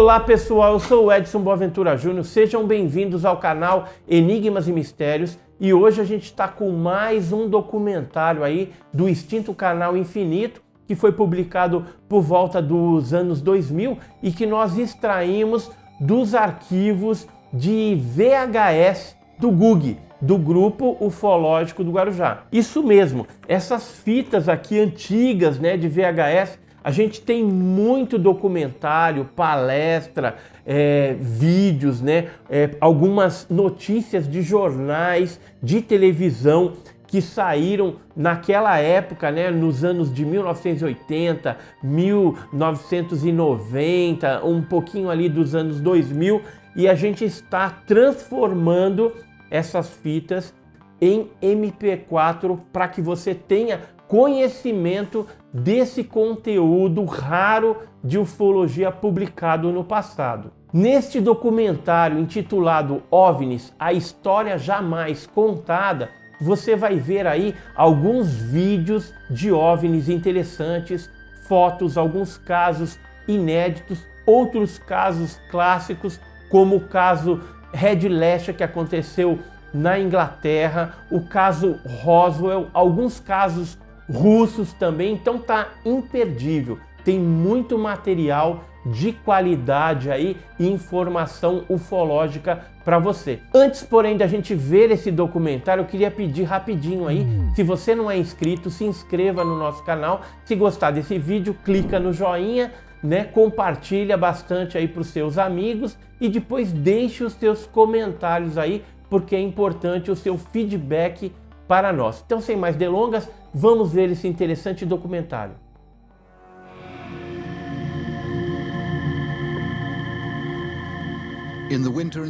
Olá pessoal, eu sou o Edson Boaventura Júnior, sejam bem-vindos ao canal Enigmas e Mistérios e hoje a gente está com mais um documentário aí do extinto canal Infinito, que foi publicado por volta dos anos 2000 e que nós extraímos dos arquivos de VHS do GUG, do Grupo Ufológico do Guarujá. Isso mesmo, essas fitas aqui antigas, né, de VHS, a gente tem muito documentário, palestra, vídeos, né, algumas notícias de jornais, de televisão que saíram naquela época, né, nos anos de 1980, 1990, um pouquinho ali dos anos 2000, e a gente está transformando essas fitas em MP4 para que você tenha conhecimento desse conteúdo raro de ufologia publicado no passado. Neste documentário intitulado OVNIs, a história jamais contada, você vai ver aí alguns vídeos de OVNIs interessantes, fotos, alguns casos inéditos, outros casos clássicos, como o caso Red Lash que aconteceu na Inglaterra, o caso Roswell, alguns casos russos também, então tá imperdível. Tem muito material de qualidade aí e informação ufológica para você. Antes, porém, da gente ver esse documentário, eu queria pedir rapidinho aí, se você não é inscrito, se inscreva no nosso canal. Se gostar desse vídeo, clica no joinha, né? Compartilha bastante aí para os seus amigos e depois deixe os seus comentários aí, porque é importante o seu feedback para nós. Então, sem mais delongas, vamos ver esse interessante documentário.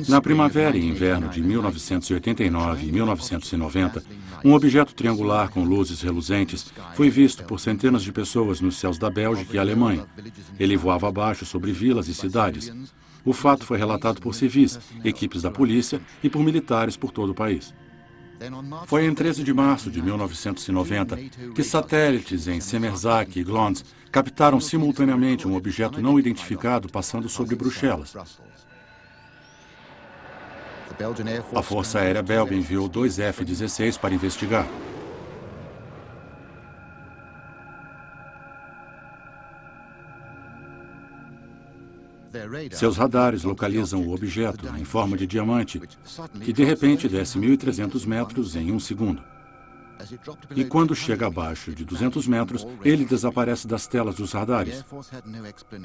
Na primavera e inverno de 1989 e 1990, um objeto triangular com luzes reluzentes foi visto por centenas de pessoas nos céus da Bélgica e Alemanha. Ele voava abaixo sobre vilas e cidades. O fato foi relatado por civis, equipes da polícia e por militares por todo o país. Foi em 13 de março de 1990 que satélites em Semerzak e Glons captaram simultaneamente um objeto não identificado passando sobre Bruxelas. A Força Aérea Belga enviou 2 F-16 para investigar. Seus radares localizam o objeto em forma de diamante, que de repente desce 1.300 metros em 1 segundo. E quando chega abaixo de 200 metros, ele desaparece das telas dos radares.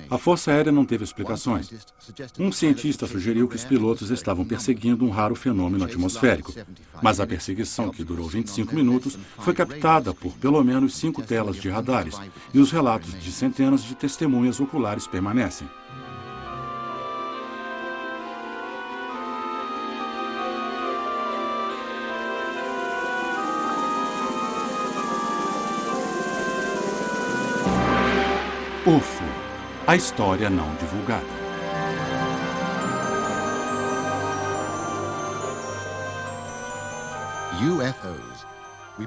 A Força Aérea não teve explicações. Um cientista sugeriu que os pilotos estavam perseguindo um raro fenômeno atmosférico, mas a perseguição, que durou 25 minutos, foi captada por pelo menos 5 telas de radares, e os relatos de centenas de testemunhas oculares permanecem. UFO, a história não divulgada.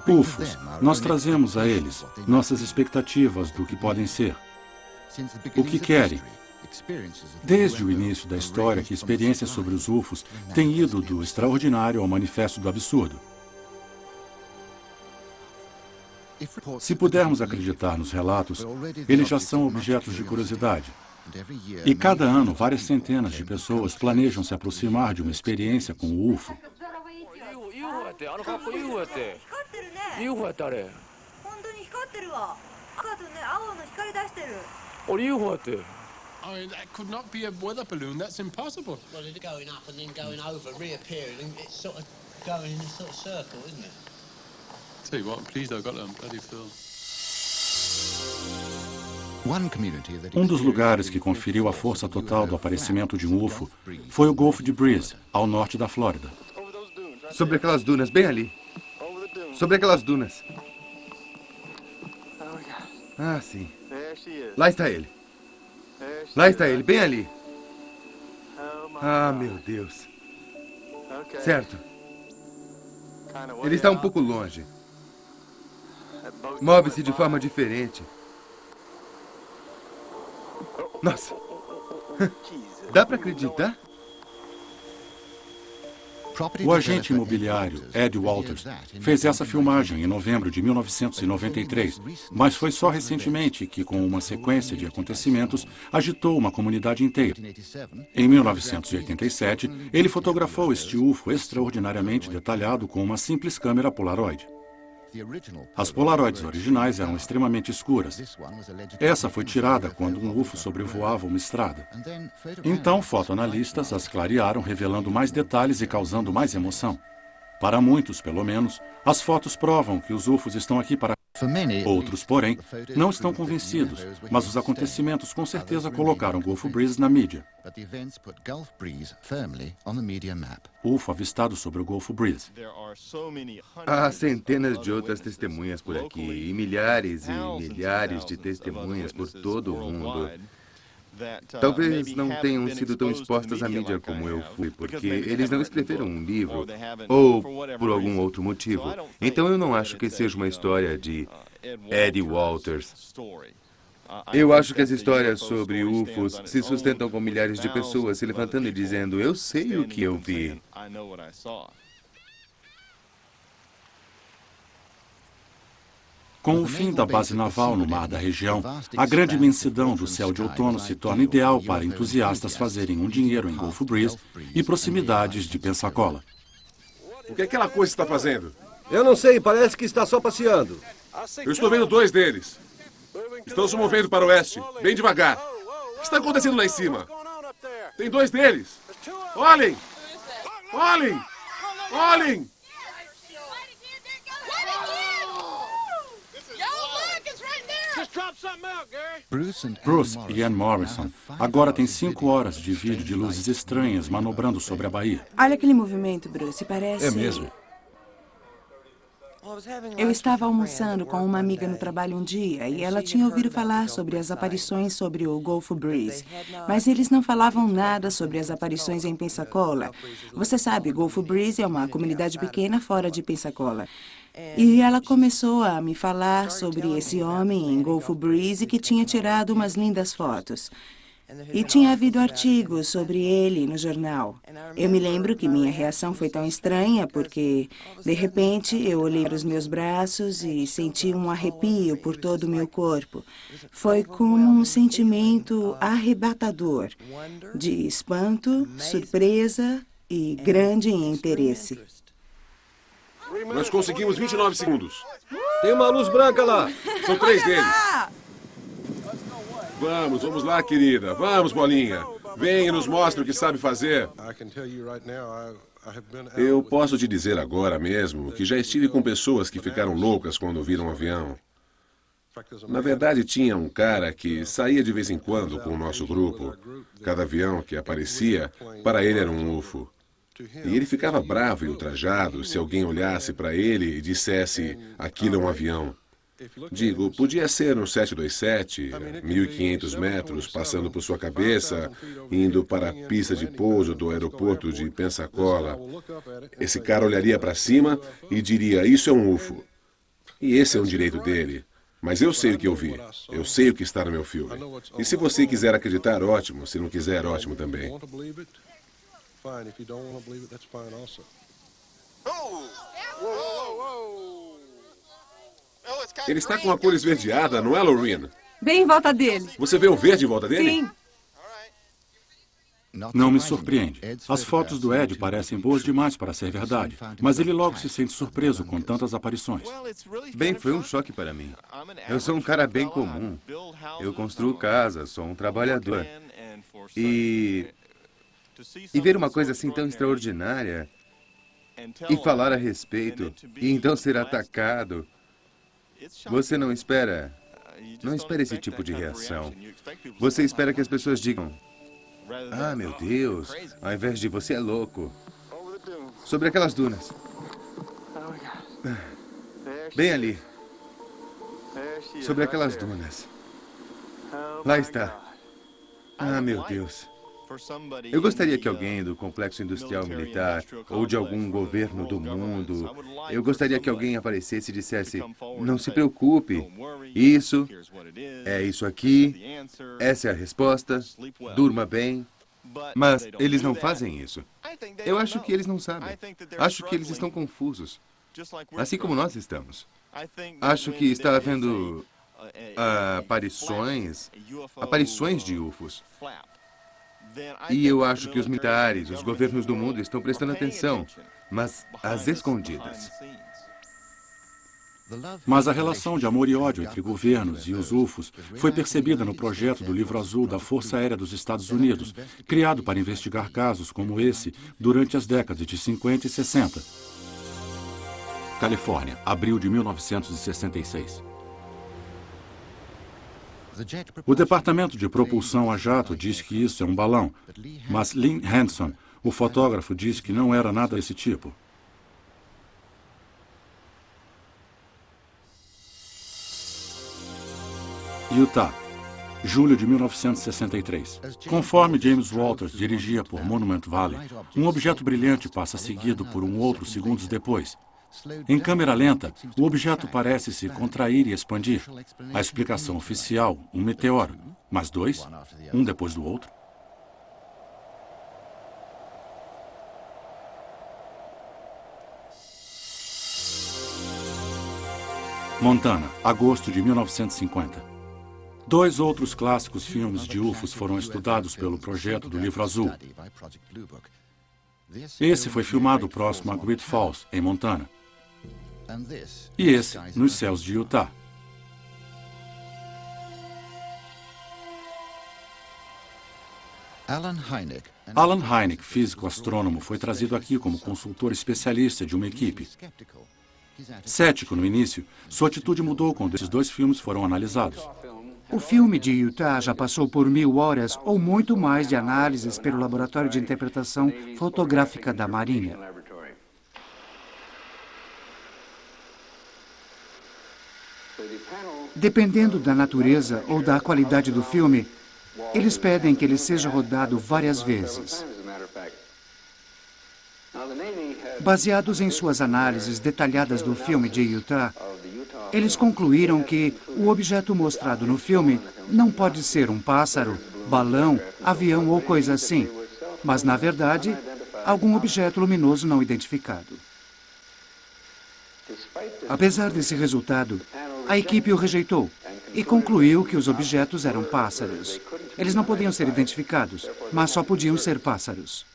UFOs, nós trazemos a eles nossas expectativas do que podem ser, o que querem. Desde o início da história, que experiências sobre os UFOs têm ido do extraordinário ao manifesto do absurdo. Se pudermos acreditar nos relatos, eles já são objetos de curiosidade. E cada ano, várias centenas de pessoas planejam se aproximar de uma experiência com o UFO. Um dos lugares que conferiu a força total do aparecimento de um UFO foi o Golfo de Breeze, ao norte da Flórida. Sobre aquelas dunas, bem ali. Sobre aquelas dunas. Ah, sim. Lá está ele. Lá está ele, bem ali. Ah, meu Deus. Certo. Ele está um pouco longe. Move-se de forma diferente. Nossa! Dá pra acreditar? O agente imobiliário Ed Walters fez essa filmagem em novembro de 1993, mas foi só recentemente que, com uma sequência de acontecimentos, agitou uma comunidade inteira. Em 1987, ele fotografou este UFO extraordinariamente detalhado com uma simples câmera Polaroid. As Polaroids originais eram extremamente escuras. Essa foi tirada quando um UFO sobrevoava uma estrada. Então, fotoanalistas as clarearam, revelando mais detalhes e causando mais emoção. Para muitos, pelo menos, as fotos provam que os UFOs estão aqui para... Outros, porém, não estão convencidos, mas os acontecimentos com certeza colocaram Gulf Breeze na mídia. UFO avistado sobre o Gulf Breeze. Há centenas de outras testemunhas por aqui, e milhares de testemunhas por todo o mundo. Talvez não tenham sido tão expostas à mídia como eu fui, porque eles não escreveram um livro, ou por algum outro motivo. Então eu não acho que seja uma história de Eddie Walters. Eu acho que as histórias sobre UFOs se sustentam com milhares de pessoas se levantando e dizendo, eu sei o que eu vi. Com o fim da base naval no mar da região, a grande imensidão do céu de outono se torna ideal para entusiastas fazerem um dinheiro em Gulf Breeze e proximidades de Pensacola. O que aquela coisa está fazendo? Eu não sei, parece que está só passeando. Eu estou vendo dois deles. Estão se movendo para o oeste, bem devagar. O que está acontecendo lá em cima? Tem dois deles. Olhem! Olhem! Olhem! Bruce e Ann Morrison agora têm 5 horas de vídeo de luzes estranhas manobrando sobre a Bahia. Olha aquele movimento, Bruce, parece... É mesmo? Eu estava almoçando com uma amiga no trabalho um dia e ela tinha ouvido falar sobre as aparições sobre o Gulf Breeze, mas eles não falavam nada sobre as aparições em Pensacola. Você sabe, Gulf Breeze é uma comunidade pequena fora de Pensacola. E ela começou a me falar sobre esse homem em Gulf Breeze que tinha tirado umas lindas fotos. E tinha havido artigos sobre ele no jornal. Eu me lembro que minha reação foi tão estranha porque, de repente, eu olhei para os meus braços e senti um arrepio por todo o meu corpo. Foi como um sentimento arrebatador, de espanto, surpresa e grande interesse. Nós conseguimos 29 segundos. Tem uma luz branca lá. São 3 deles. Vamos lá, querida. Vamos, bolinha. Vem e nos mostre o que sabe fazer. Eu posso te dizer agora mesmo que já estive com pessoas que ficaram loucas quando viram um avião. Na verdade, tinha um cara que saía de vez em quando com o nosso grupo. Cada avião que aparecia, para ele era um UFO. E ele ficava bravo e ultrajado se alguém olhasse para ele e dissesse, aquilo é um avião. Digo, podia ser um 727, 1.500 metros, passando por sua cabeça, indo para a pista de pouso do aeroporto de Pensacola. Esse cara olharia para cima e diria, isso é um UFO. E esse é um direito dele. Mas eu sei o que eu vi. Eu sei o que está no meu filme. E se você quiser acreditar, ótimo. Se não quiser, ótimo também. Ele está com a cor esverdeada, não é, Lorraine? Bem em volta dele. Você vê o verde em volta dele? Sim. Não me surpreende. As fotos do Ed parecem boas demais para ser verdade, mas ele logo se sente surpreso com tantas aparições. Bem, foi um choque para mim. Eu sou um cara bem comum. Eu construo casas, sou um trabalhador. E ver uma coisa assim tão extraordinária e falar a respeito, e então ser atacado, você não espera esse tipo de reação. Você espera que as pessoas digam, ah, meu Deus, ao invés de você é louco. Sobre aquelas dunas. Bem ali. Sobre aquelas dunas. Lá está. Ah, meu Deus. Eu gostaria que alguém do complexo industrial militar ou de algum governo do mundo, eu gostaria que alguém aparecesse e dissesse, não se preocupe, Isso é isso aqui, essa é a resposta, durma bem. Mas eles não fazem isso. Eu acho que eles não sabem. Acho que eles estão confusos, assim como nós estamos. Acho que está havendo aparições de UFOs. E eu acho que os militares, os governos do mundo estão prestando atenção, mas às escondidas. Mas a relação de amor e ódio entre governos e os UFOs foi percebida no projeto do Livro Azul da Força Aérea dos Estados Unidos, criado para investigar casos como esse durante as décadas de 50 e 60. Califórnia, abril de 1966. O Departamento de Propulsão a Jato diz que isso é um balão, mas Lynn Hanson, o fotógrafo, diz que não era nada desse tipo. Utah, julho de 1963. Conforme James Walters dirigia por Monument Valley, um objeto brilhante passa seguido por um outro segundos depois. Em câmera lenta, o objeto parece se contrair e expandir. A explicação oficial, um meteoro, mas dois, um depois do outro. Montana, agosto de 1950. 2 outros clássicos filmes de UFOs foram estudados pelo projeto do Livro Azul. Esse foi filmado próximo a Great Falls, em Montana. E esse, nos céus de Utah. Alan Hynek, físico astrônomo, foi trazido aqui como consultor especialista de uma equipe. Cético no início, sua atitude mudou quando esses 2 filmes foram analisados. O filme de Utah já passou por 1000 horas ou muito mais de análises pelo Laboratório de Interpretação Fotográfica da Marinha. Dependendo da natureza ou da qualidade do filme, eles pedem que ele seja rodado várias vezes. Baseados em suas análises detalhadas do filme de Utah, eles concluíram que o objeto mostrado no filme não pode ser um pássaro, balão, avião ou coisa assim, mas, na verdade, algum objeto luminoso não identificado. Apesar desse resultado, a equipe o rejeitou e concluiu que os objetos eram pássaros. Eles não podiam ser identificados, mas só podiam ser pássaros.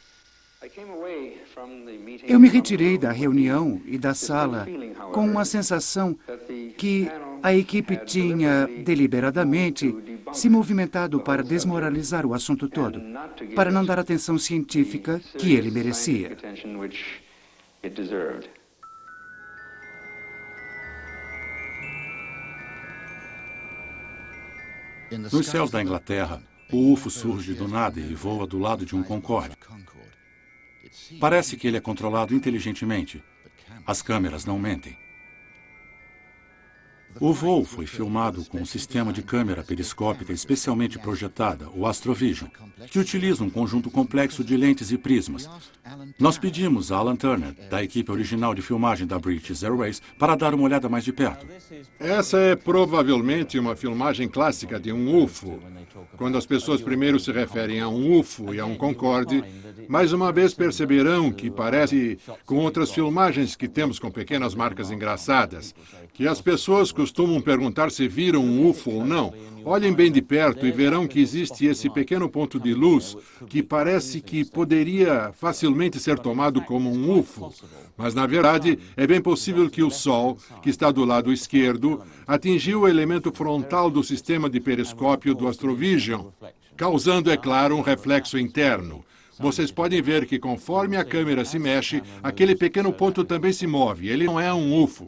Eu me retirei da reunião e da sala com uma sensação que a equipe tinha deliberadamente se movimentado para desmoralizar o assunto todo, para não dar a atenção científica que ele merecia. Nos céus da Inglaterra, o UFO surge do nada e voa do lado de um Concorde. Parece que ele é controlado inteligentemente. As câmeras não mentem. O voo foi filmado com um sistema de câmera periscópica especialmente projetada, o Astrovision, que utiliza um conjunto complexo de lentes e prismas. Nós pedimos a Alan Turner, da equipe original de filmagem da British Airways, para dar uma olhada mais de perto. Essa é provavelmente uma filmagem clássica de um UFO. Quando as pessoas primeiro se referem a um UFO e a um Concorde, mais uma vez perceberão que parece com outras filmagens que temos com pequenas marcas engraçadas, que as pessoas costumam perguntar se viram um UFO ou não. Olhem bem de perto e verão que existe esse pequeno ponto de luz que parece que poderia facilmente ser tomado como um UFO. Mas, na verdade, é bem possível que o Sol, que está do lado esquerdo, atingiu o elemento frontal do sistema de periscópio do Astrovision, causando, é claro, um reflexo interno. Vocês podem ver que, conforme a câmera se mexe, aquele pequeno ponto também se move. Ele não é um UFO.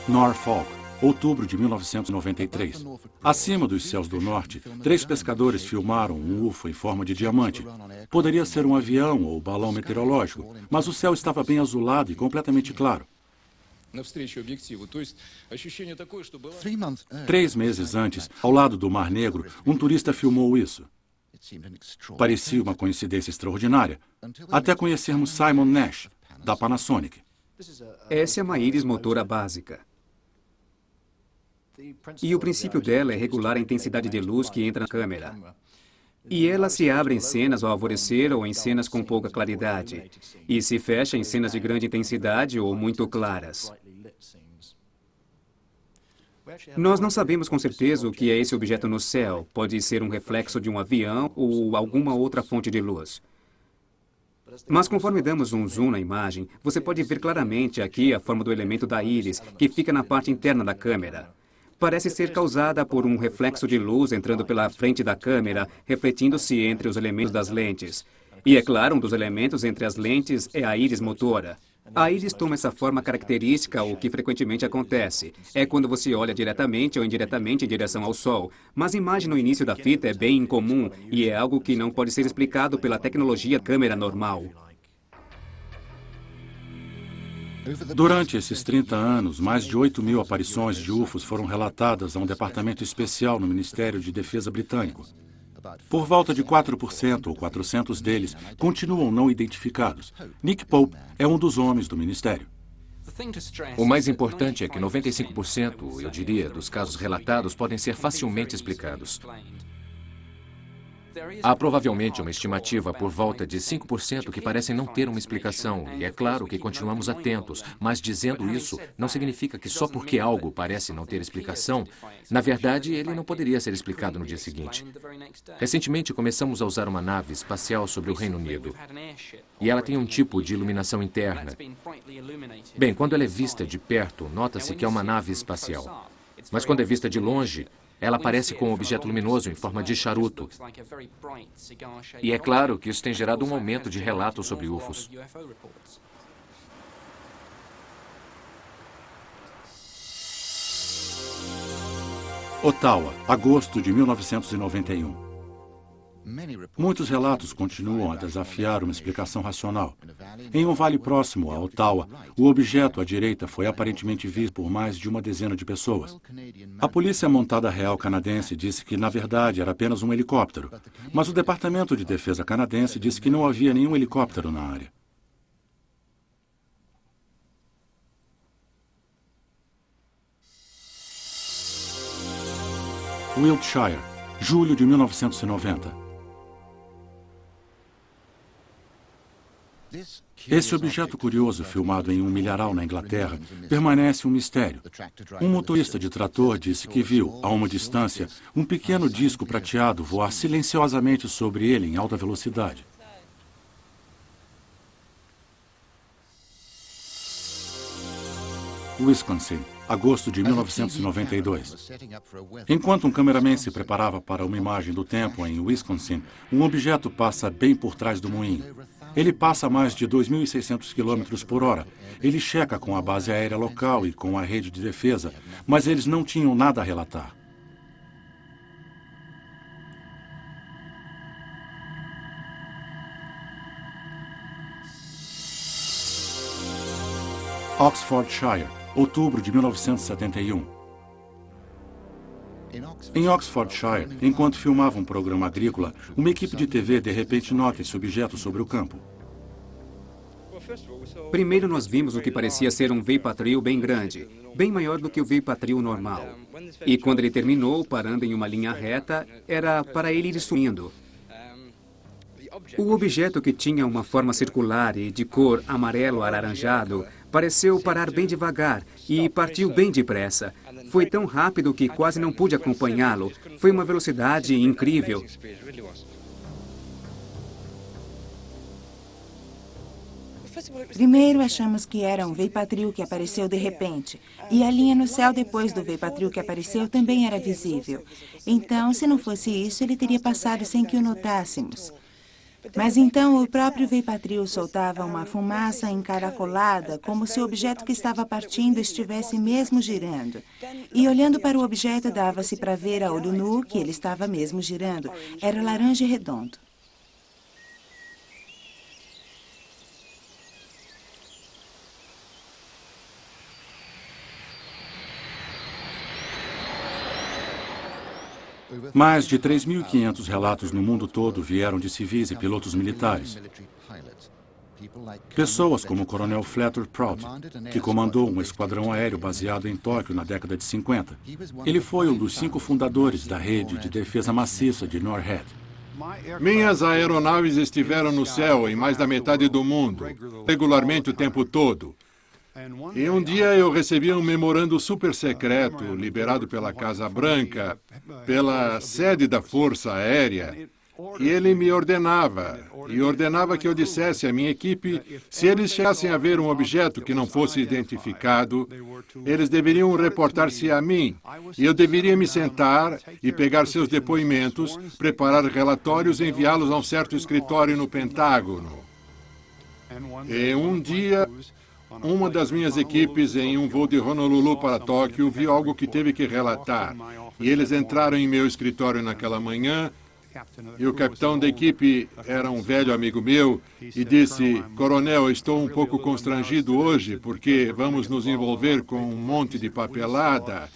Norfolk, outubro de 1993. Acima dos céus do norte, 3 pescadores filmaram um UFO em forma de diamante. Poderia ser um avião ou balão meteorológico, mas o céu estava bem azulado e completamente claro. 3 meses antes, ao lado do Mar Negro, um turista filmou isso. Parecia uma coincidência extraordinária, até conhecermos Simon Nash, da Panasonic. Essa é uma íris motora básica. E o princípio dela é regular a intensidade de luz que entra na câmera. E ela se abre em cenas ao alvorecer ou em cenas com pouca claridade. E se fecha em cenas de grande intensidade ou muito claras. Nós não sabemos com certeza o que é esse objeto no céu. Pode ser um reflexo de um avião ou alguma outra fonte de luz. Mas conforme damos um zoom na imagem, você pode ver claramente aqui a forma do elemento da íris, que fica na parte interna da câmera. Parece ser causada por um reflexo de luz entrando pela frente da câmera, refletindo-se entre os elementos das lentes. E é claro, um dos elementos entre as lentes é a íris motora. A íris toma essa forma característica, o que frequentemente acontece. É quando você olha diretamente ou indiretamente em direção ao Sol. Mas a imagem no início da fita é bem incomum e é algo que não pode ser explicado pela tecnologia câmera normal. Durante esses 30 anos, mais de 8.000 aparições de UFOs foram relatadas a um departamento especial no Ministério de Defesa britânico. Por volta de 4% ou 400 deles continuam não identificados. Nick Pope é um dos homens do Ministério. O mais importante é que 95%, eu diria, dos casos relatados podem ser facilmente explicados. Há provavelmente uma estimativa por volta de 5% que parecem não ter uma explicação, e é claro que continuamos atentos, mas dizendo isso não significa que só porque algo parece não ter explicação, na verdade ele não poderia ser explicado no dia seguinte. Recentemente começamos a usar uma nave espacial sobre o Reino Unido, e ela tem um tipo de iluminação interna. Bem, quando ela é vista de perto, nota-se que é uma nave espacial, mas quando é vista de longe, ela parece com um objeto luminoso em forma de charuto. E é claro que isso tem gerado um aumento de relatos sobre UFOs. Ottawa, agosto de 1991. Muitos relatos continuam a desafiar uma explicação racional. Em um vale próximo a Ottawa, o objeto à direita foi aparentemente visto por mais de uma dezena de pessoas. A Polícia Montada Real canadense disse que, na verdade, era apenas um helicóptero, mas o Departamento de Defesa canadense disse que não havia nenhum helicóptero na área. Wiltshire, julho de 1990. Esse objeto curioso, filmado em um milharal na Inglaterra, permanece um mistério. Um motorista de trator disse que viu, a uma distância, um pequeno disco prateado voar silenciosamente sobre ele em alta velocidade. Wisconsin, agosto de 1992. Enquanto um cameraman se preparava para uma imagem do tempo em Wisconsin, um objeto passa bem por trás do moinho. Ele passa a mais de 2.600 km por hora. Ele checa com a base aérea local e com a rede de defesa, mas eles não tinham nada a relatar. Oxfordshire, outubro de 1971. Em Oxfordshire, enquanto filmava um programa agrícola, uma equipe de TV de repente nota esse objeto sobre o campo. Primeiro nós vimos o que parecia ser um veipatril bem grande, bem maior do que o veipatril normal. E quando ele terminou, parando em uma linha reta, era para ele ir sumindo. O objeto, que tinha uma forma circular e de cor amarelo alaranjado, pareceu parar bem devagar e partiu bem depressa. Foi tão rápido que quase não pude acompanhá-lo. Foi uma velocidade incrível. Primeiro achamos que era um veipatril que apareceu de repente. E a linha no céu depois do veipatril que apareceu também era visível. Então, se não fosse isso, ele teria passado sem que o notássemos. Mas então o próprio veipatril soltava uma fumaça encaracolada, como se o objeto que estava partindo estivesse mesmo girando. E olhando para o objeto, dava-se para ver a olho nu que ele estava mesmo girando. Era laranja e redondo. Mais de 3.500 relatos no mundo todo vieram de civis e pilotos militares. Pessoas como o coronel Fletcher Prout, que comandou um esquadrão aéreo baseado em Tóquio na década de 50. Ele foi um dos 5 fundadores da rede de defesa maciça de NORAD. Minhas aeronaves estiveram no céu em mais da metade do mundo, regularmente o tempo todo. E um dia eu recebi um memorando super secreto, liberado pela Casa Branca, pela sede da Força Aérea, e ele me ordenava que eu dissesse à minha equipe, se eles chegassem a ver um objeto que não fosse identificado, eles deveriam reportar-se a mim, e eu deveria me sentar e pegar seus depoimentos, preparar relatórios e enviá-los a um certo escritório no Pentágono. E um dia, uma das minhas equipes, em um voo de Honolulu para Tóquio, viu algo que teve que relatar. E eles entraram em meu escritório naquela manhã, e o capitão da equipe era um velho amigo meu e disse, coronel, estou um pouco constrangido hoje porque vamos nos envolver com um monte de papelada.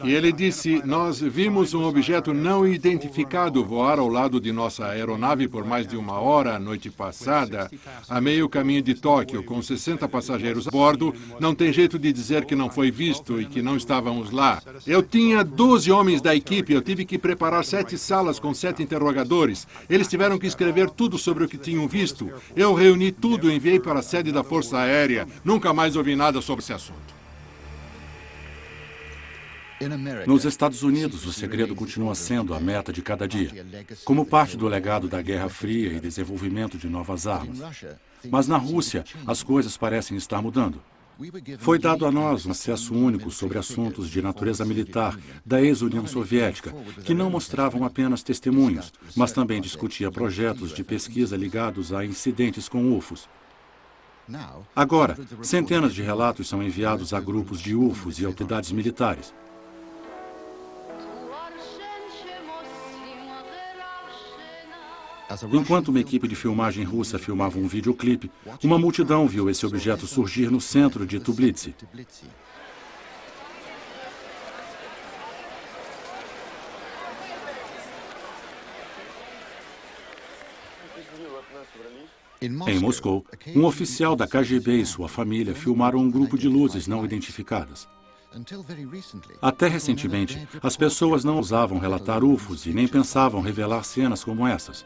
E ele disse, nós vimos um objeto não identificado voar ao lado de nossa aeronave por mais de 1 hora a noite passada, a meio caminho de Tóquio, com 60 passageiros a bordo. Não tem jeito de dizer que não foi visto e que não estávamos lá. Eu tinha 12 homens da equipe, eu tive que preparar 7 salas com 7 interrogadores. Eles tiveram que escrever tudo sobre o que tinham visto. Eu reuni tudo e enviei para a sede da Força Aérea. Nunca mais ouvi nada sobre esse assunto. Nos Estados Unidos, o segredo continua sendo a meta de cada dia, como parte do legado da Guerra Fria e desenvolvimento de novas armas. Mas na Rússia, as coisas parecem estar mudando. Foi dado a nós um acesso único sobre assuntos de natureza militar da ex-União Soviética, que não mostravam apenas testemunhos, mas também discutia projetos de pesquisa ligados a incidentes com UFOs. Agora, centenas de relatos são enviados a grupos de UFOs e autoridades militares. Enquanto uma equipe de filmagem russa filmava um videoclipe, uma multidão viu esse objeto surgir no centro de Tbilisi. Em Moscou, um oficial da KGB e sua família filmaram um grupo de luzes não identificadas. Até recentemente, as pessoas não ousavam relatar UFOs e nem pensavam revelar cenas como essas.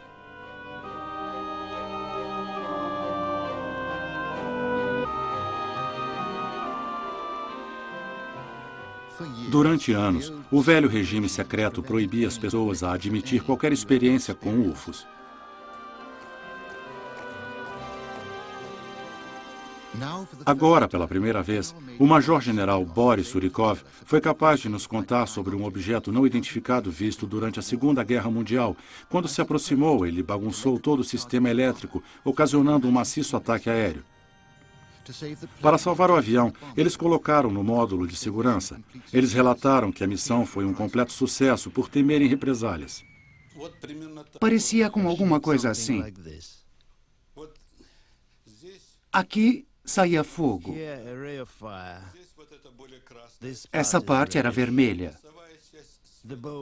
Durante anos, o velho regime secreto proibia as pessoas a admitir qualquer experiência com UFOs. Agora, pela primeira vez, o major-general Boris Surikov foi capaz de nos contar sobre um objeto não identificado visto durante a Segunda Guerra Mundial. Quando se aproximou, ele bagunçou todo o sistema elétrico, ocasionando um maciço ataque aéreo. Para salvar o avião, eles colocaram no módulo de segurança. Eles relataram que a missão foi um completo sucesso por temerem represálias. Parecia com alguma coisa assim. Aqui saía fogo. Essa parte era vermelha.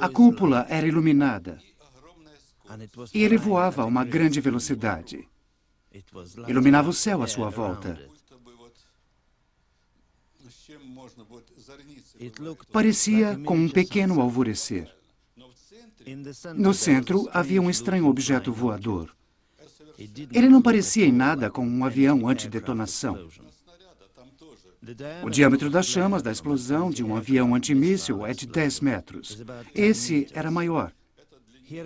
A cúpula era iluminada. E ele voava a uma grande velocidade. Iluminava o céu à sua volta. Parecia com um pequeno alvorecer. No centro havia um estranho objeto voador. Ele não parecia em nada com um avião antidetonação. O diâmetro das chamas da explosão de um avião antimíssil é de 10 metros. Esse era maior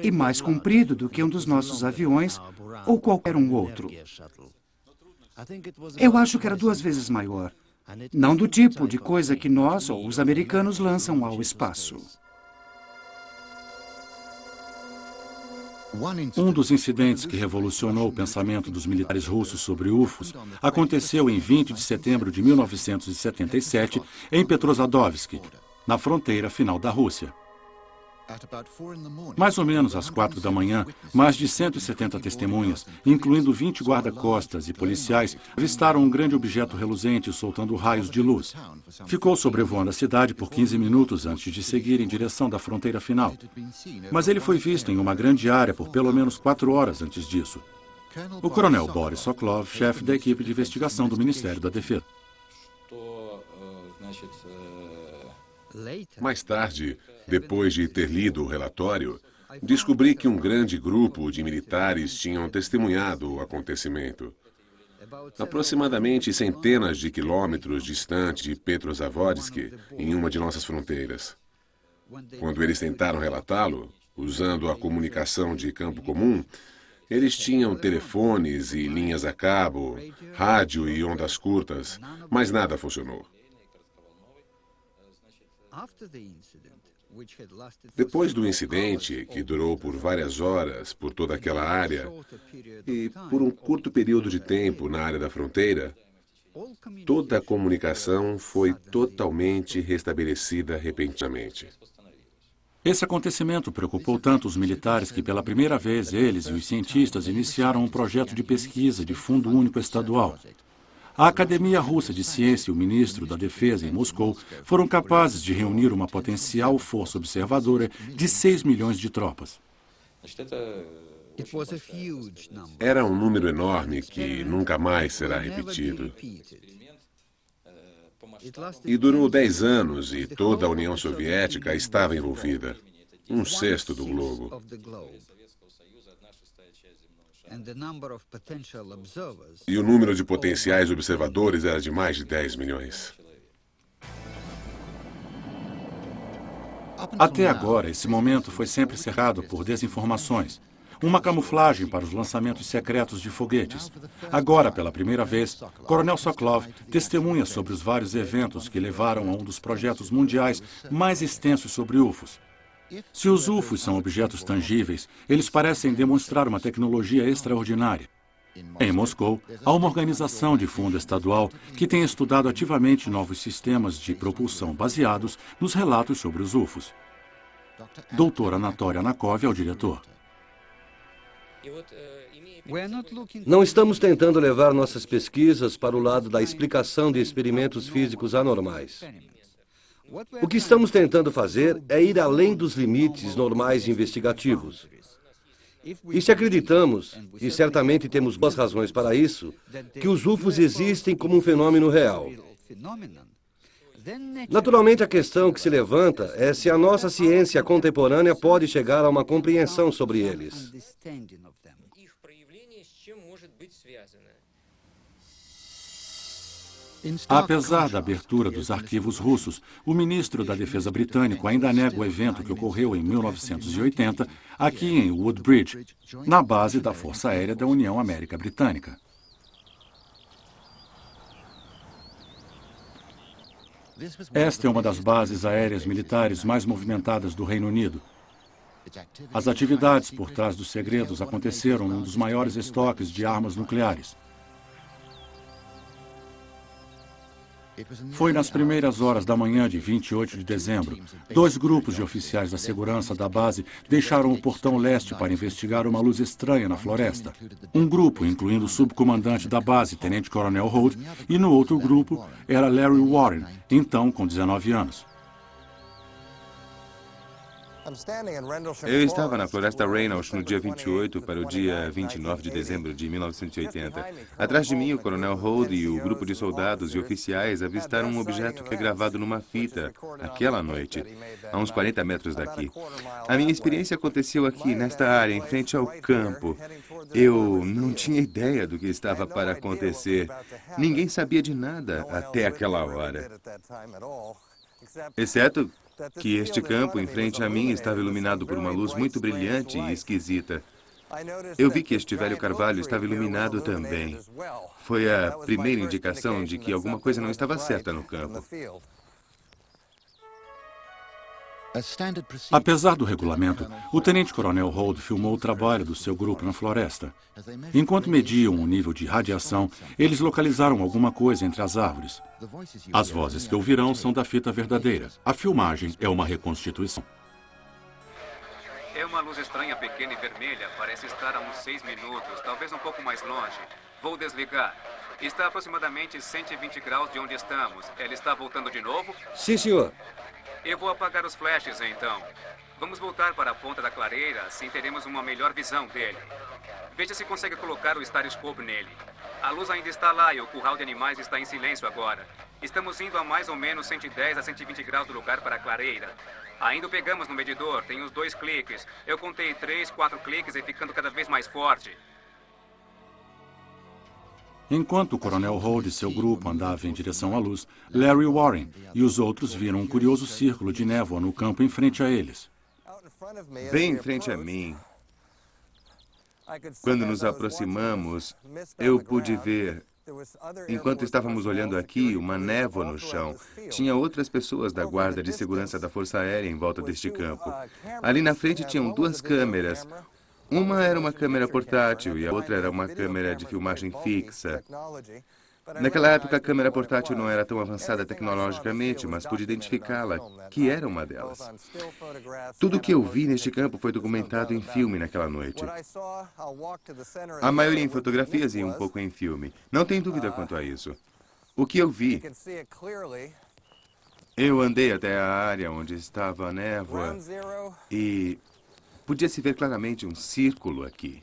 e mais comprido do que um dos nossos aviões ou qualquer um outro. Eu acho que era 2 vezes maior. Não do tipo de coisa que nós ou os americanos lançam ao espaço. Um dos incidentes que revolucionou o pensamento dos militares russos sobre UFOs aconteceu em 20 de setembro de 1977 em Petrozavodsk, na fronteira final da Rússia. Mais ou menos às 4 da manhã, mais de 170 testemunhas, incluindo 20 guarda-costas e policiais, avistaram um grande objeto reluzente soltando raios de luz. Ficou sobrevoando a cidade por 15 minutos antes de seguir em direção da fronteira final. Mas ele foi visto em uma grande área por pelo menos 4 horas antes disso. O coronel Boris Sokolov, chefe da equipe de investigação do Ministério da Defesa. Mais tarde, depois de ter lido o relatório, descobri que um grande grupo de militares tinham testemunhado o acontecimento. Aproximadamente centenas de quilômetros distante de Petrozavodsk, em uma de nossas fronteiras. Quando eles tentaram relatá-lo, usando a comunicação de campo comum, eles tinham telefones e linhas a cabo, rádio e ondas curtas, mas nada funcionou. Depois do incidente, que durou por várias horas por toda aquela área, e por um curto período de tempo na área da fronteira, toda a comunicação foi totalmente restabelecida repentinamente. Esse acontecimento preocupou tanto os militares que, pela primeira vez, eles e os cientistas iniciaram um projeto de pesquisa de fundo único estadual. A Academia Russa de Ciência e o ministro da Defesa em Moscou foram capazes de reunir uma potencial força observadora de 6 milhões de tropas. Era um número enorme que nunca mais será repetido. E durou 10 anos e toda a União Soviética estava envolvida. 1/6 do globo. E o número de potenciais observadores era de mais de 10 milhões. Até agora, esse momento foi sempre cercado por desinformações. Uma camuflagem para os lançamentos secretos de foguetes. Agora, pela primeira vez, Coronel Sokolov testemunha sobre os vários eventos que levaram a um dos projetos mundiais mais extensos sobre UFOs. Se os UFOs são objetos tangíveis, eles parecem demonstrar uma tecnologia extraordinária. Em Moscou, há uma organização de fundo estadual que tem estudado ativamente novos sistemas de propulsão baseados nos relatos sobre os UFOs. Dr. Anatoly Anakov é o diretor. Não estamos tentando levar nossas pesquisas para o lado da explicação de experimentos físicos anormais. O que estamos tentando fazer é ir além dos limites normais investigativos. E se acreditamos, e certamente temos boas razões para isso, que os UFOs existem como um fenômeno real. Naturalmente, a questão que se levanta é se a nossa ciência contemporânea pode chegar a uma compreensão sobre eles. Apesar da abertura dos arquivos russos, o ministro da Defesa britânico ainda nega o evento que ocorreu em 1980, aqui em Woodbridge, na base da Força Aérea da União América Britânica. Esta é uma das bases aéreas militares mais movimentadas do Reino Unido. As atividades por trás dos segredos aconteceram num dos maiores estoques de armas nucleares. Foi nas primeiras horas da manhã de 28 de dezembro. 2 grupos de oficiais da segurança da base deixaram o portão leste para investigar uma luz estranha na floresta. Um grupo, incluindo o subcomandante da base, Tenente Coronel Holt, e no outro grupo era Larry Warren, então com 19 anos. Eu estava na Floresta Reynolds no dia 28 para o dia 29 de dezembro de 1980. Atrás de mim, o Coronel Holt e o grupo de soldados e oficiais avistaram um objeto que é gravado numa fita, aquela noite, a uns 40 metros daqui. A minha experiência aconteceu aqui, nesta área, em frente ao campo. Eu não tinha ideia do que estava para acontecer. Ninguém sabia de nada até aquela hora. Exceto que este campo em frente a mim estava iluminado por uma luz muito brilhante e esquisita. Eu vi que este velho carvalho estava iluminado também. Foi a primeira indicação de que alguma coisa não estava certa no campo. Apesar do regulamento, o tenente-coronel Holt filmou o trabalho do seu grupo na floresta. Enquanto mediam o nível de radiação, eles localizaram alguma coisa entre as árvores. As vozes que ouvirão são da fita verdadeira. A filmagem é uma reconstituição. uma luz estranha, pequena e vermelha. Parece estar a uns 6 minutos, talvez um pouco mais longe. Vou desligar. Está a aproximadamente 120 graus de onde estamos. Ela está voltando de novo? Sim, senhor. Eu vou apagar os flashes, então. Vamos voltar para a ponta da clareira, assim teremos uma melhor visão dele. Veja se consegue colocar o estereoscópio nele. A luz ainda está lá e o curral de animais está em silêncio agora. Estamos indo a mais ou menos 110 a 120 graus do lugar para a clareira. Ainda o pegamos no medidor, tem os 2 cliques. Eu contei 3, 4 cliques e ficando cada vez mais forte. Enquanto o Coronel Holt e seu grupo andavam em direção à luz, Larry Warren e os outros viram um curioso círculo de névoa no campo em frente a eles. Bem em frente a mim. Quando nos aproximamos, eu pude ver, enquanto estávamos olhando aqui, uma névoa no chão. Tinha outras pessoas da Guarda de Segurança da Força Aérea em volta deste campo. Ali na frente tinham 2 câmeras. Uma era uma câmera portátil e a outra era uma câmera de filmagem fixa. Naquela época, a câmera portátil não era tão avançada tecnologicamente, mas pude identificá-la, que era uma delas. Tudo o que eu vi neste campo foi documentado em filme naquela noite. A maioria em fotografias e um pouco em filme. Não tem dúvida quanto a isso. O que eu vi... Eu andei até a área onde estava a névoa e podia-se ver claramente um círculo aqui.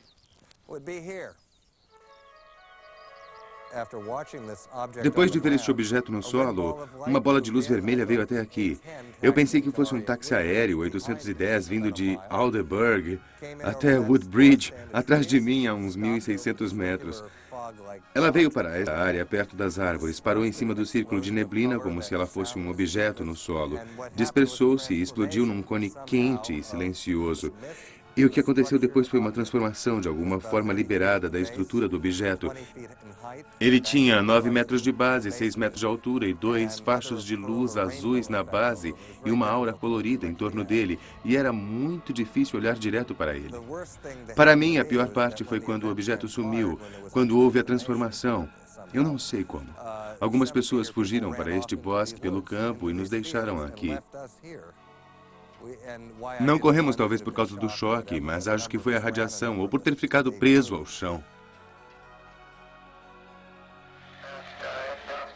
Depois de ver este objeto no solo, uma bola de luz vermelha veio até aqui. Eu pensei que fosse um táxi aéreo 810 vindo de Aldeburgh até Woodbridge, atrás de mim a uns 1.600 metros. Ela veio para esta área perto das árvores, parou em cima do círculo de neblina como se ela fosse um objeto no solo. Dispersou-se e explodiu num cone quente e silencioso. E o que aconteceu depois foi uma transformação de alguma forma liberada da estrutura do objeto. Ele tinha 9 metros de base, 6 metros de altura e 2 fachos de luz azuis na base e uma aura colorida em torno dele. E era muito difícil olhar direto para ele. Para mim, a pior parte foi quando o objeto sumiu, quando houve a transformação. Eu não sei como. Algumas pessoas fugiram para este bosque pelo campo e nos deixaram aqui. Não corremos talvez por causa do choque, mas acho que foi a radiação ou por ter ficado preso ao chão.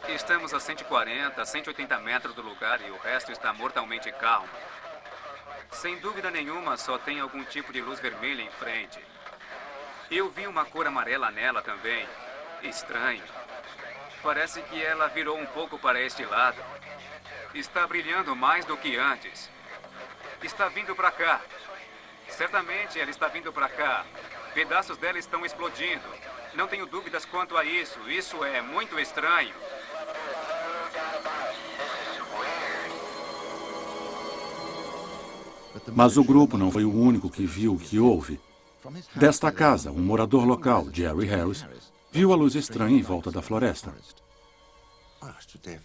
Estamos a 140, 180 metros do lugar e o resto está mortalmente calmo. Sem dúvida nenhuma, só tem algum tipo de luz vermelha em frente. Eu vi uma cor amarela nela também. Estranho. Parece que ela virou um pouco para este lado. Está brilhando mais do que antes. Está vindo para cá. Certamente ela está vindo para cá. Pedaços dela estão explodindo. Não tenho dúvidas quanto a isso. Isso é muito estranho. Mas o grupo não foi o único que viu o que houve. Desta casa, um morador local, Jerry Harris, viu a luz estranha em volta da floresta.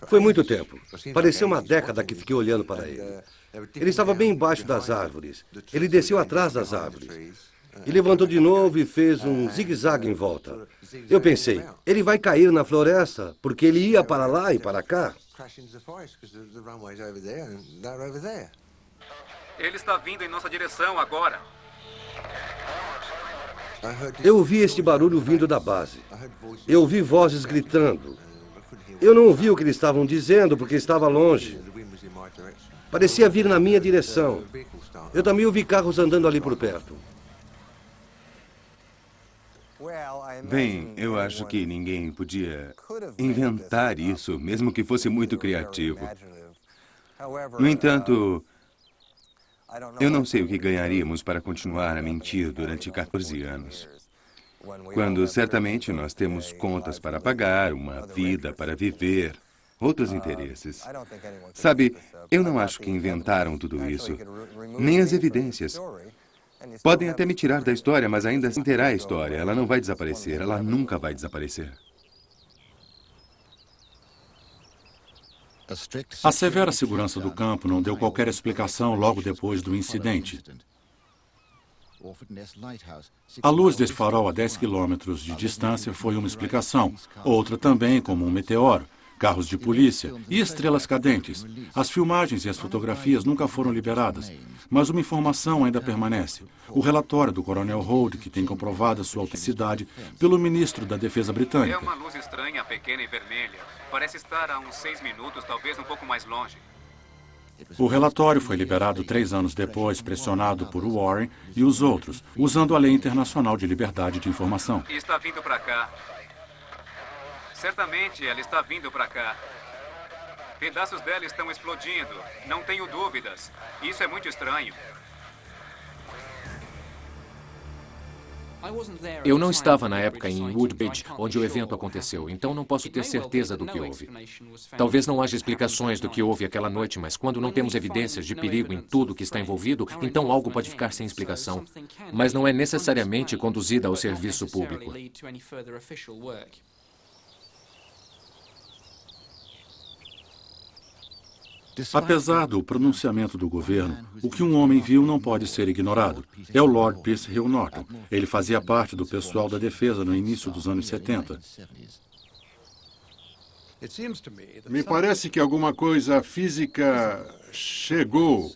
Foi muito tempo. Pareceu uma década que fiquei olhando para ele. Ele estava bem embaixo das árvores. Ele desceu atrás das árvores. E levantou de novo e fez um zigue-zague em volta. Eu pensei, ele vai cair na floresta, porque ele ia para lá e para cá. Ele está vindo em nossa direção agora. Eu ouvi este barulho vindo da base. Eu ouvi vozes gritando. Eu não ouvi o que eles estavam dizendo, porque estava longe. Parecia vir na minha direção. Eu também ouvi carros andando ali por perto. Bem, eu acho que ninguém podia inventar isso, mesmo que fosse muito criativo. No entanto, eu não sei o que ganharíamos para continuar a mentir durante 14 anos. Quando certamente nós temos contas para pagar, uma vida para viver, outros interesses. Sabe, eu não acho que inventaram tudo isso, nem as evidências. Podem até me tirar da história, mas ainda assim terá a história. Ela não vai desaparecer, ela nunca vai desaparecer. A severa segurança do campo não deu qualquer explicação logo depois do incidente. A luz desse farol a 10 quilômetros de distância foi uma explicação, outra também como um meteoro, carros de polícia e estrelas cadentes. As filmagens e as fotografias nunca foram liberadas, mas uma informação ainda permanece. O relatório do Coronel Holt, que tem comprovado a sua autenticidade pelo ministro da Defesa britânica. É uma luz estranha, pequena e vermelha. Parece estar a uns 6 minutos, talvez um pouco mais longe. O relatório foi liberado 3 anos depois, pressionado por Warren e os outros, usando a Lei Internacional de Liberdade de Informação. E está vindo para cá. Certamente ela está vindo para cá. Pedaços dela estão explodindo. Não tenho dúvidas. Isso é muito estranho. Eu não estava na época em Woodbridge, onde o evento aconteceu, então não posso ter certeza do que houve. Talvez não haja explicações do que houve aquela noite, mas quando não temos evidências de perigo em tudo que está envolvido, então algo pode ficar sem explicação. Mas não é necessariamente conduzida ao serviço público. Apesar do pronunciamento do governo, o que um homem viu não pode ser ignorado. É o Lord Pierce Hill Norton. Ele fazia parte do pessoal da defesa no início dos anos 70. Me parece que alguma coisa física chegou.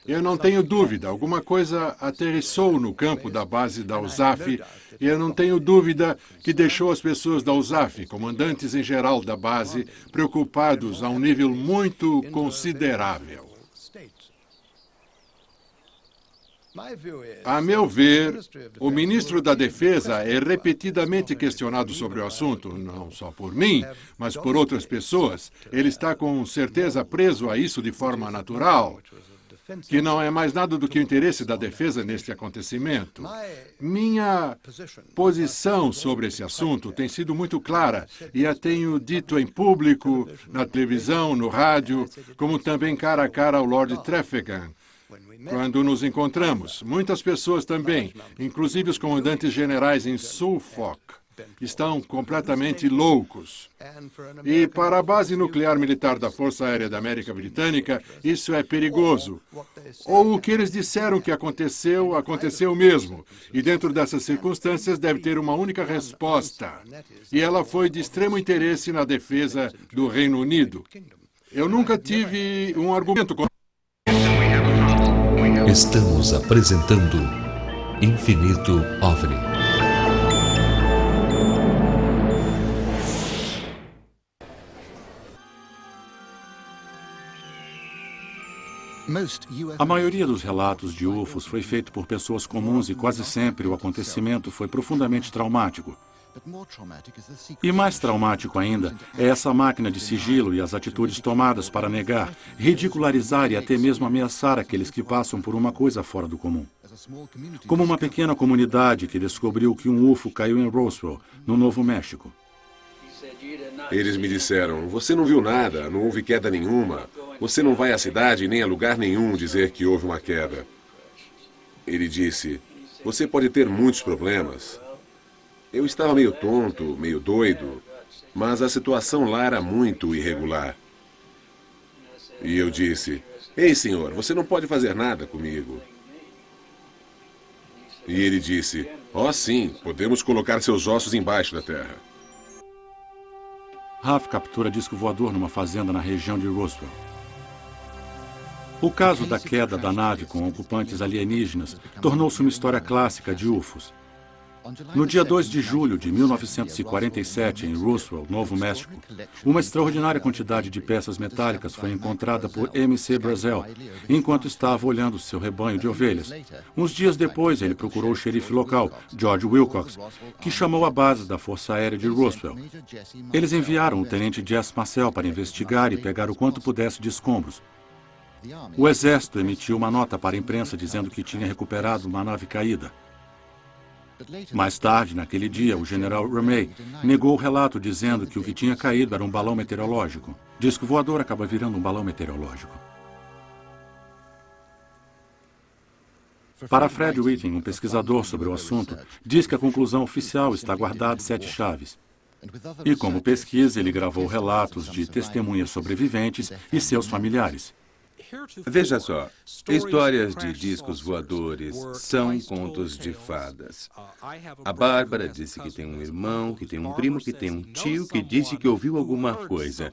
Eu não tenho dúvida. Alguma coisa aterrissou no campo da base da USAF e eu não tenho dúvida que deixou as pessoas da USAF, comandantes em geral da base, preocupados a um nível muito considerável. A meu ver, o ministro da Defesa é repetidamente questionado sobre o assunto, não só por mim, mas por outras pessoas. Ele está com certeza preso a isso de forma natural, que não é mais nada do que o interesse da defesa neste acontecimento. Minha posição sobre esse assunto tem sido muito clara e a tenho dito em público, na televisão, no rádio, como também cara a cara ao Lord Trafalgar. Quando nos encontramos, muitas pessoas também, inclusive os comandantes generais em Suffolk, estão completamente loucos. E para a base nuclear militar da Força Aérea da América Britânica, isso é perigoso. Ou o que eles disseram que aconteceu, aconteceu mesmo. E dentro dessas circunstâncias deve ter uma única resposta. E ela foi de extremo interesse na defesa do Reino Unido. Eu nunca tive um argumento contra. Estamos apresentando Infinito OVNI. A maioria dos relatos de UFOs foi feito por pessoas comuns e quase sempre o acontecimento foi profundamente traumático. E mais traumático ainda é essa máquina de sigilo e as atitudes tomadas para negar, ridicularizar e até mesmo ameaçar aqueles que passam por uma coisa fora do comum. Como uma pequena comunidade que descobriu que um UFO caiu em Roswell, no Novo México. Eles me disseram, você não viu nada, não houve queda nenhuma. Você não vai à cidade nem a lugar nenhum dizer que houve uma queda. Ele disse, você pode ter muitos problemas. Eu estava meio tonto, meio doido, mas a situação lá era muito irregular. E eu disse, ei senhor, você não pode fazer nada comigo. E ele disse, oh sim, podemos colocar seus ossos embaixo da terra. Raf captura disco voador numa fazenda na região de Roswell. O caso da queda da nave com ocupantes alienígenas tornou-se uma história clássica de UFOs. No dia 2 de julho de 1947, em Roswell, Novo México, uma extraordinária quantidade de peças metálicas foi encontrada por M.C. Brazel, enquanto estava olhando seu rebanho de ovelhas. Uns dias depois, ele procurou o xerife local, George Wilcox, que chamou a base da Força Aérea de Roswell. Eles enviaram o tenente Jess Marcel para investigar e pegar o quanto pudesse de escombros. O exército emitiu uma nota para a imprensa dizendo que tinha recuperado uma nave caída. Mais tarde, naquele dia, o general Ramey negou o relato dizendo que o que tinha caído era um balão meteorológico. Disco voador acaba virando um balão meteorológico. Para Fred Whiting, um pesquisador sobre o assunto, diz que a conclusão oficial está guardada em 7 chaves. E como pesquisa, ele gravou relatos de testemunhas sobreviventes e seus familiares. Veja só, histórias de discos voadores são contos de fadas. A Bárbara disse que tem um irmão, que tem um primo, que tem um tio que disse que ouviu alguma coisa.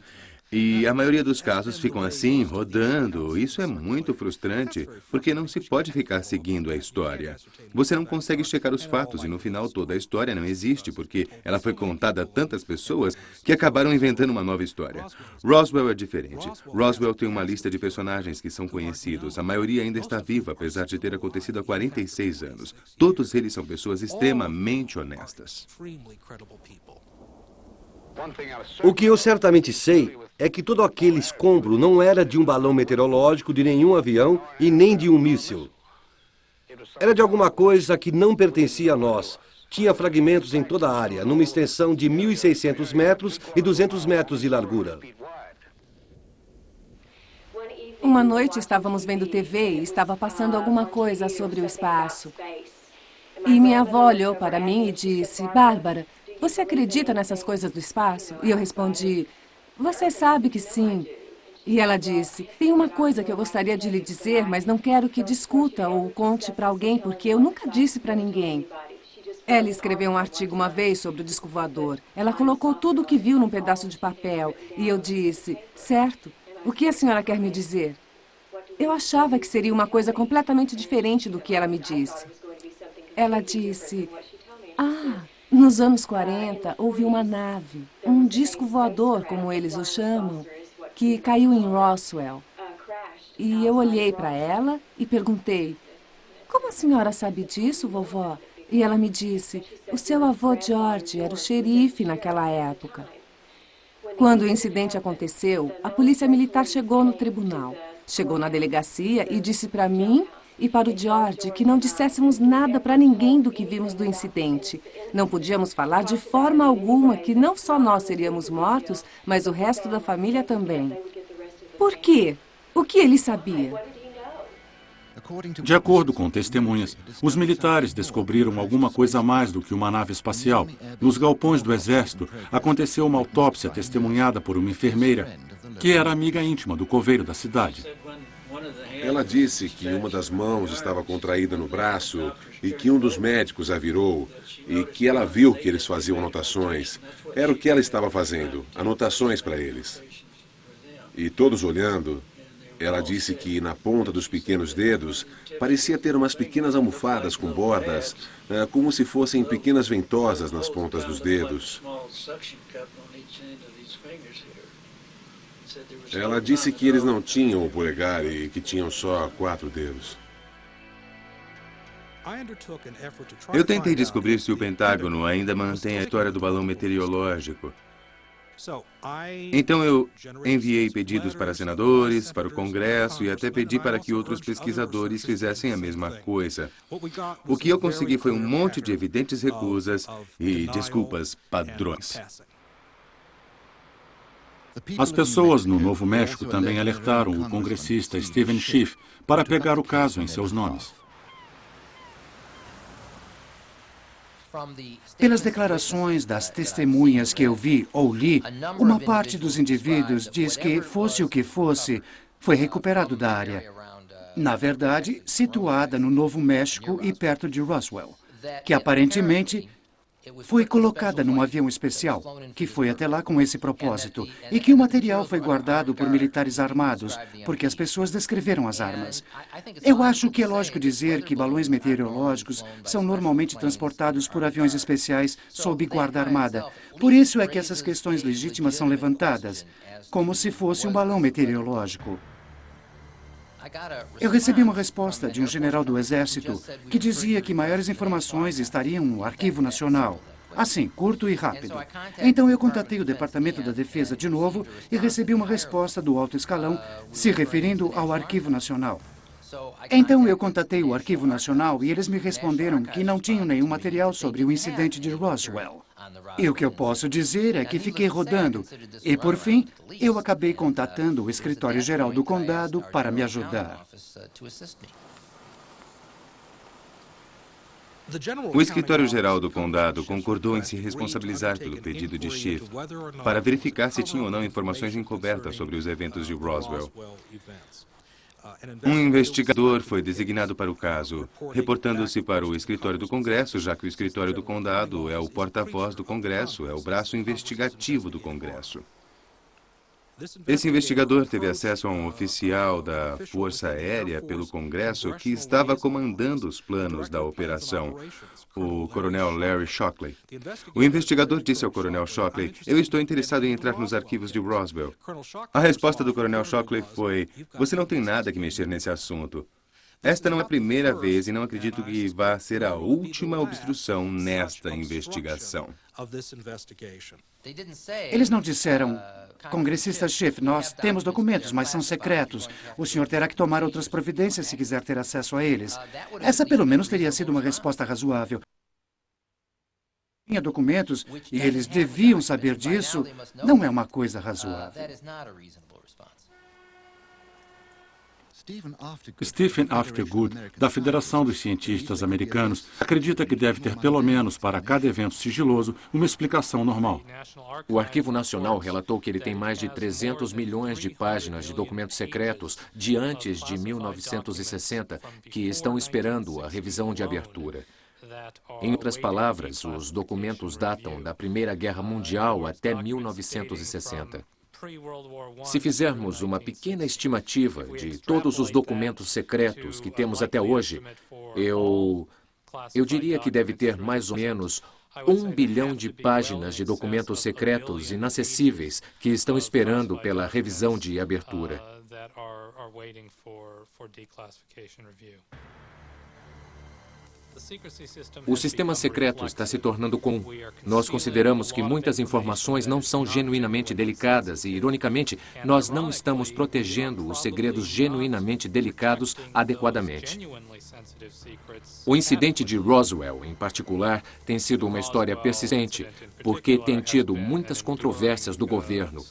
E a maioria dos casos ficam assim, rodando. Isso é muito frustrante, porque não se pode ficar seguindo a história. Você não consegue checar os fatos e no final toda a história não existe, porque ela foi contada a tantas pessoas que acabaram inventando uma nova história. Roswell é diferente. Roswell tem uma lista de personagens que são conhecidos. A maioria ainda está viva, apesar de ter acontecido há 46 anos. Todos eles são pessoas extremamente honestas. O que eu certamente sei é que todo aquele escombro não era de um balão meteorológico, de nenhum avião e nem de um míssil. Era de alguma coisa que não pertencia a nós. Tinha fragmentos em toda a área, numa extensão de 1.600 metros e 200 metros de largura. Uma noite estávamos vendo TV e estava passando alguma coisa sobre o espaço. E minha avó olhou para mim e disse: Bárbara, você acredita nessas coisas do espaço? E eu respondi: você sabe que sim. E ela disse: tem uma coisa que eu gostaria de lhe dizer, mas não quero que discuta ou conte para alguém, porque eu nunca disse para ninguém. Ela escreveu um artigo uma vez sobre o disco voador. Ela colocou tudo o que viu num pedaço de papel. E eu disse: certo, o que a senhora quer me dizer? Eu achava que seria uma coisa completamente diferente do que ela me disse. Ela disse: nos anos 40, houve uma nave, um disco voador, como eles o chamam, que caiu em Roswell. E eu olhei para ela e perguntei: como a senhora sabe disso, vovó? E ela me disse: o seu avô George era o xerife naquela época. Quando o incidente aconteceu, a polícia militar chegou no tribunal. Chegou na delegacia e disse para mim e para o George que não disséssemos nada para ninguém do que vimos do incidente. Não podíamos falar de forma alguma que não só nós seríamos mortos, mas o resto da família também. Por quê? O que ele sabia? De acordo com testemunhas, os militares descobriram alguma coisa a mais do que uma nave espacial. Nos galpões do exército, aconteceu uma autópsia testemunhada por uma enfermeira, que era amiga íntima do coveiro da cidade. Ela disse que uma das mãos estava contraída no braço e que um dos médicos a virou e que ela viu que eles faziam anotações. Era o que ela estava fazendo, anotações para eles. E todos olhando, ela disse que na ponta dos pequenos dedos parecia ter umas pequenas almofadas com bordas, como se fossem pequenas ventosas nas pontas dos dedos. Ela disse que eles não tinham o polegar e que tinham só 4 dedos. Eu tentei descobrir se o Pentágono ainda mantém a história do balão meteorológico. Então eu enviei pedidos para senadores, para o Congresso e até pedi para que outros pesquisadores fizessem a mesma coisa. O que eu consegui foi um monte de evidentes recusas e desculpas padrões. As pessoas no Novo México também alertaram o congressista Steven Schiff para pegar o caso em seus nomes. Pelas declarações das testemunhas que eu vi ou li, uma parte dos indivíduos diz que, fosse o que fosse, foi recuperado da área. Na verdade, situada no Novo México e perto de Roswell, que aparentemente foi colocada num avião especial, que foi até lá com esse propósito, e que o material foi guardado por militares armados, porque as pessoas descreveram as armas. Eu acho que é lógico dizer que balões meteorológicos são normalmente transportados por aviões especiais sob guarda armada. Por isso é que essas questões legítimas são levantadas, como se fosse um balão meteorológico. Eu recebi uma resposta de um general do Exército que dizia que maiores informações estariam no Arquivo Nacional. Assim, curto e rápido. Então eu contatei o Departamento da Defesa de novo e recebi uma resposta do alto escalão se referindo ao Arquivo Nacional. Então eu contatei o Arquivo Nacional e eles me responderam que não tinham nenhum material sobre o incidente de Roswell. E o que eu posso dizer é que fiquei rodando. E, por fim, eu acabei contatando o Escritório-Geral do Condado para me ajudar. O Escritório-Geral do Condado concordou em se responsabilizar pelo pedido de Schiff para verificar se tinha ou não informações encobertas sobre os eventos de Roswell. Um investigador foi designado para o caso, reportando-se para o escritório do Congresso, já que o escritório do condado é o porta-voz do Congresso, é o braço investigativo do Congresso. Esse investigador teve acesso a um oficial da Força Aérea pelo Congresso que estava comandando os planos da operação, o coronel Larry Shockley. O investigador disse ao coronel Shockley: "Eu estou interessado em entrar nos arquivos de Roswell." A resposta do coronel Shockley foi: "Você não tem nada que mexer nesse assunto. Esta não é a primeira vez e não acredito que vá ser a última obstrução nesta investigação." Eles não disseram: "Congressista Schiff, nós temos documentos, mas são secretos. O senhor terá que tomar outras providências se quiser ter acesso a eles." Essa, pelo menos, teria sido uma resposta razoável. Tinha documentos e eles deviam saber disso. Não é uma coisa razoável. Stephen Aftergood, da Federação dos Cientistas Americanos, acredita que deve ter pelo menos para cada evento sigiloso uma explicação normal. O Arquivo Nacional relatou que ele tem mais de 300 milhões de páginas de documentos secretos de antes de 1960 que estão esperando a revisão de abertura. Em outras palavras, os documentos datam da Primeira Guerra Mundial até 1960. Se fizermos uma pequena estimativa de todos os documentos secretos que temos até hoje, eu diria que deve ter mais ou menos 1 bilhão de páginas de documentos secretos inacessíveis que estão esperando pela revisão de abertura. O sistema secreto está se tornando comum. Nós consideramos que muitas informações não são genuinamente delicadas e, ironicamente, nós não estamos protegendo os segredos genuinamente delicados adequadamente. O incidente de Roswell, em particular, tem sido uma história persistente, porque tem tido muitas controvérsias do governo.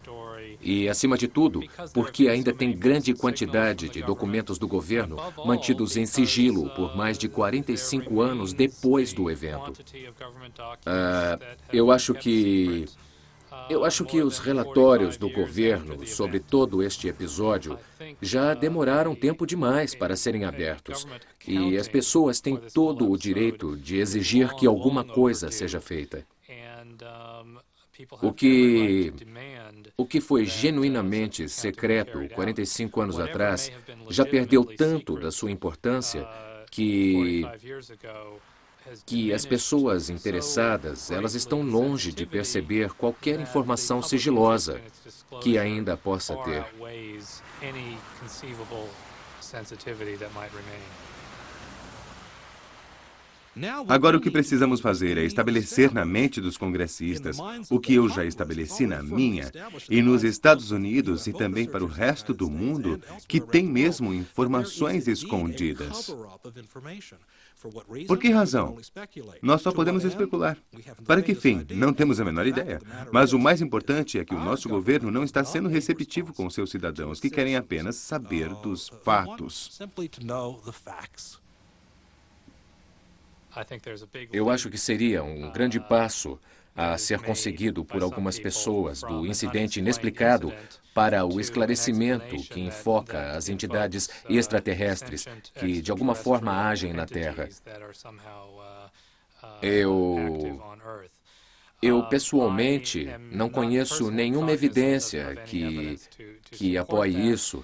E, acima de tudo, porque ainda tem grande quantidade de documentos do governo mantidos em sigilo por mais de 45 anos depois do evento. Eu acho que os relatórios do governo sobre todo este episódio já demoraram tempo demais para serem abertos. E as pessoas têm todo o direito de exigir que alguma coisa seja feita. O que foi genuinamente secreto 45 anos atrás já perdeu tanto da sua importância que as pessoas interessadas, elas estão longe de perceber qualquer informação sigilosa que ainda possa ter. Agora o que precisamos fazer é estabelecer na mente dos congressistas o que eu já estabeleci na minha e nos Estados Unidos e também para o resto do mundo que tem mesmo informações escondidas. Por que razão? Nós só podemos especular. Para que fim? Não temos a menor ideia. Mas o mais importante é que o nosso governo não está sendo receptivo com seus cidadãos que querem apenas saber dos fatos. Eu acho que seria um grande passo a ser conseguido por algumas pessoas do incidente inexplicado para o esclarecimento que enfoca as entidades extraterrestres que, de alguma forma, agem na Terra. Eu pessoalmente, não conheço nenhuma evidência que apoie isso,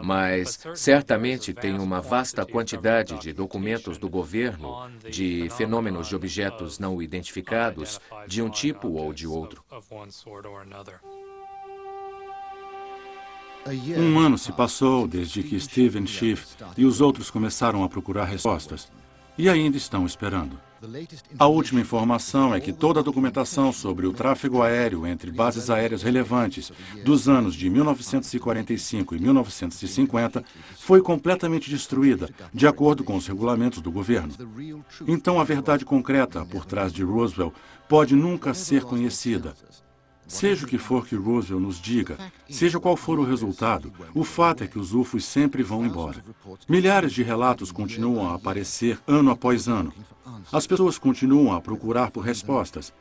mas certamente tem uma vasta quantidade de documentos do governo de fenômenos de objetos não identificados de um tipo ou de outro. Um ano se passou desde que Stephen Schiff e os outros começaram a procurar respostas e ainda estão esperando. A última informação é que toda a documentação sobre o tráfego aéreo entre bases aéreas relevantes dos anos de 1945 e 1950 foi completamente destruída, de acordo com os regulamentos do governo. Então, a verdade concreta por trás de Roswell pode nunca ser conhecida. Seja o que for que Roswell nos diga, seja qual for o resultado, o fato é que os UFOs sempre vão embora. Milhares de relatos continuam a aparecer ano após ano. As pessoas continuam a procurar por respostas.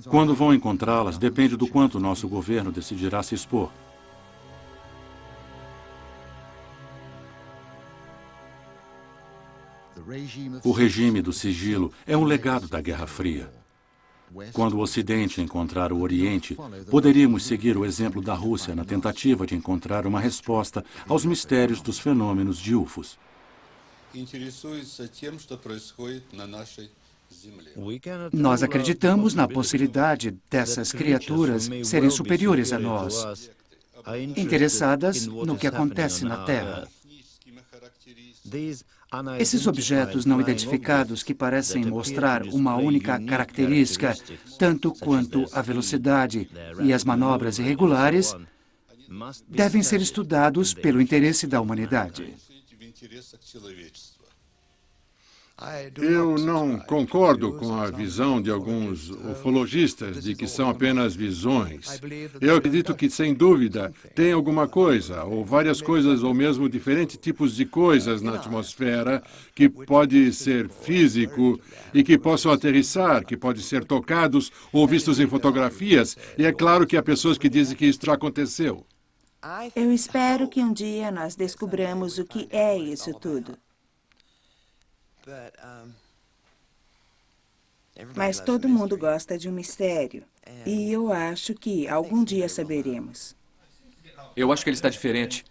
Quando vão encontrá-las, depende do quanto o nosso governo decidirá se expor. O regime do sigilo é um legado da Guerra Fria. Quando o Ocidente encontrar o Oriente, poderíamos seguir o exemplo da Rússia na tentativa de encontrar uma resposta aos mistérios dos fenômenos de UFOs. Nós acreditamos na possibilidade dessas criaturas serem superiores a nós, interessadas no que acontece na Terra. Esses objetos não identificados que parecem mostrar uma única característica, tanto quanto a velocidade e as manobras irregulares, devem ser estudados pelo interesse da humanidade. Eu não concordo com a visão de alguns ufologistas de que são apenas visões. Eu acredito que, sem dúvida, tem alguma coisa, ou várias coisas, ou mesmo diferentes tipos de coisas na atmosfera que pode ser físico e que possam aterrissar, que podem ser tocados ou vistos em fotografias. E é claro que há pessoas que dizem que isso já aconteceu. Eu espero que um dia nós descubramos o que é isso tudo. Mas todo mundo gosta de um mistério. E eu acho que algum dia saberemos. Eu acho que ele está diferente.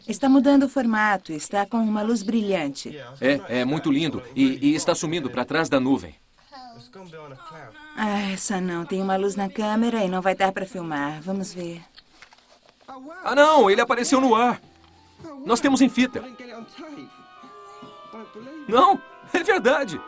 Está mudando o formato, está com uma luz brilhante. É muito lindo. E está sumindo para trás da nuvem. Ah, essa não. Tem uma luz na câmera e não vai dar para filmar. Vamos ver. Ah, não! Ele apareceu no ar. Nós temos em fita. Não, é verdade.